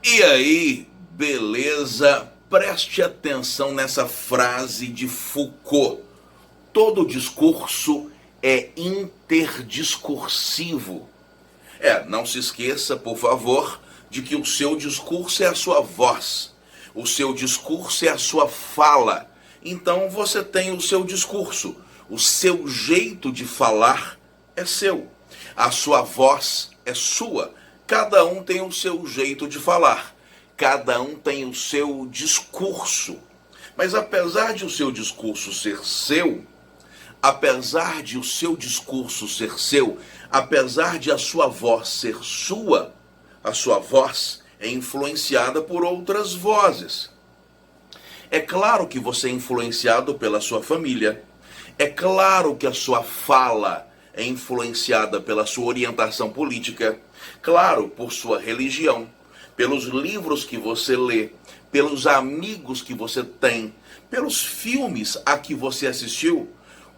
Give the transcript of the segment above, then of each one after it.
E aí, beleza? Preste atenção nessa frase de Foucault. Todo discurso é interdiscursivo. Não se esqueça, por favor, de que o seu discurso é a sua voz. O seu discurso é a sua fala. Então você tem o seu discurso. O seu jeito de falar é seu. A sua voz é sua. Cada um tem o seu jeito de falar. Cada um tem o seu discurso. Mas apesar de o seu discurso ser seu, apesar de o seu discurso ser seu, apesar de a sua voz ser sua, a sua voz é influenciada por outras vozes. É claro que você é influenciado pela sua família. É claro que a sua fala é influenciada pela sua orientação política. Claro, por sua religião, pelos livros que você lê, pelos amigos que você tem, pelos filmes a que você assistiu.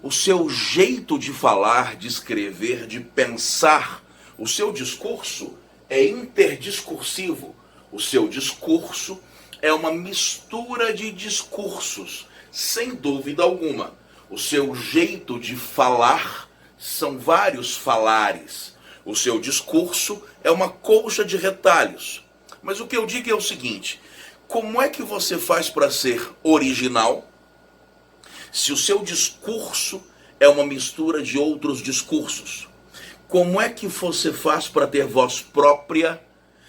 O seu jeito de falar, de escrever, de pensar, o seu discurso é interdiscursivo. O seu discurso é uma mistura de discursos, sem dúvida alguma. O seu jeito de falar são vários falares. O seu discurso é uma colcha de retalhos. Mas o que eu digo é o seguinte: como é que você faz para ser original se o seu discurso é uma mistura de outros discursos? Como é que você faz para ter voz própria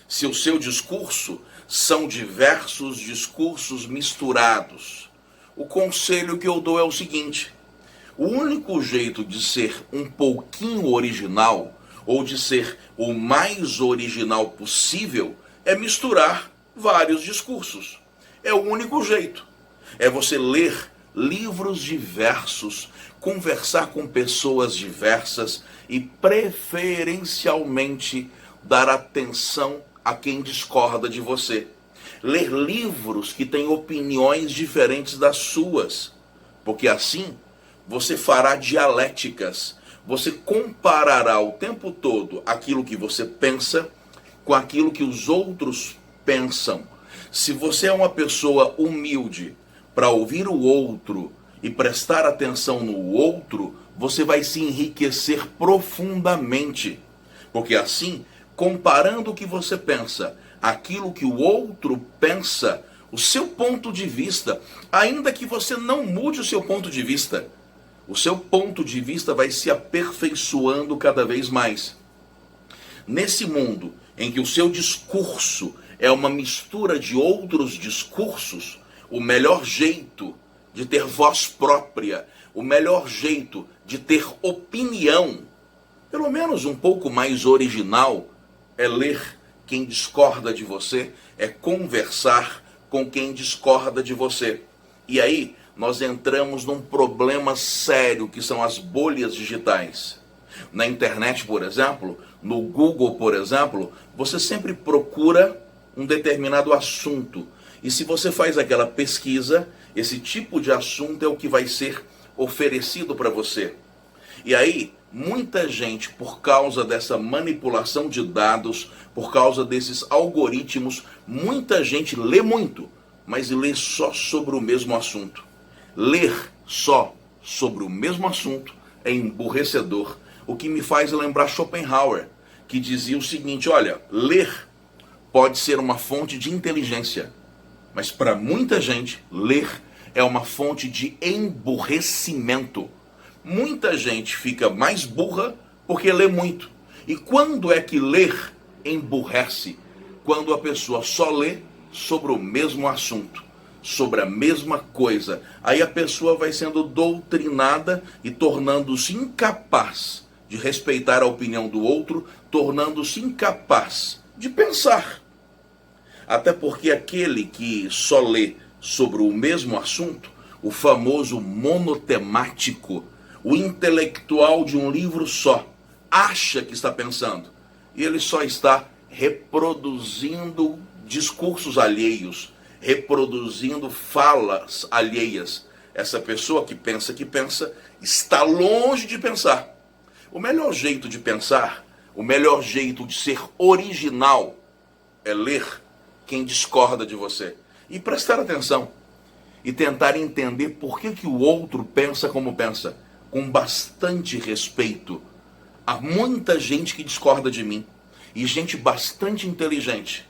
se o seu discurso são diversos discursos misturados? O conselho que eu dou é o seguinte: o único jeito de ser um pouquinho original, ou de ser o mais original possível, é misturar vários discursos. É o único jeito. É você ler livros diversos, conversar com pessoas diversas e preferencialmente dar atenção a quem discorda de você. Ler livros que têm opiniões diferentes das suas, porque assim você fará dialéticas, você comparará o tempo todo aquilo que você pensa com aquilo que os outros pensam. Se você é uma pessoa humilde para ouvir o outro e prestar atenção no outro, você vai se enriquecer profundamente. Porque assim, comparando o que você pensa, aquilo que o outro pensa, o seu ponto de vista, ainda que você não mude o seu ponto de vista, o seu ponto de vista vai se aperfeiçoando cada vez mais. Nesse mundo em que o seu discurso é uma mistura de outros discursos, o melhor jeito de ter voz própria, o melhor jeito de ter opinião, pelo menos um pouco mais original, é ler quem discorda de você, é conversar com quem discorda de você. E aí nós entramos num problema sério que são as bolhas digitais. Na internet, por exemplo, no Google, por exemplo, você sempre procura um determinado assunto. E se você faz aquela pesquisa, esse tipo de assunto é o que vai ser oferecido para você. E aí, muita gente, por causa dessa manipulação de dados, por causa desses algoritmos, muita gente lê muito, mas lê só sobre o mesmo assunto. Ler só sobre o mesmo assunto é emburrecedor. O que me faz lembrar Schopenhauer, que dizia o seguinte: olha, ler pode ser uma fonte de inteligência, mas para muita gente, ler é uma fonte de emburrecimento. Muita gente fica mais burra porque lê muito. E quando é que ler emburrece? Quando a pessoa só lê sobre o mesmo assunto, sobre a mesma coisa. Aí a pessoa vai sendo doutrinada e tornando-se incapaz de respeitar a opinião do outro, tornando-se incapaz de pensar. Até porque aquele que só lê sobre o mesmo assunto, o famoso monotemático, o intelectual de um livro só, acha que está pensando. E ele só está reproduzindo discursos alheios, reproduzindo falas alheias. Essa pessoa que pensa, está longe de pensar. O melhor jeito de pensar, o melhor jeito de ser original é ler quem discorda de você. E prestar atenção. E tentar entender por que o outro pensa como pensa. Com bastante respeito. Há muita gente que discorda de mim. E gente bastante inteligente.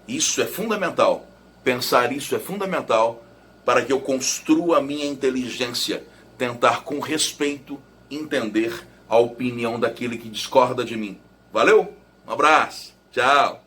Isso é fundamental. Pensar isso é fundamental para que eu construa a minha inteligência. Tentar com respeito entender a opinião daquele que discorda de mim. Valeu? Um abraço. Tchau.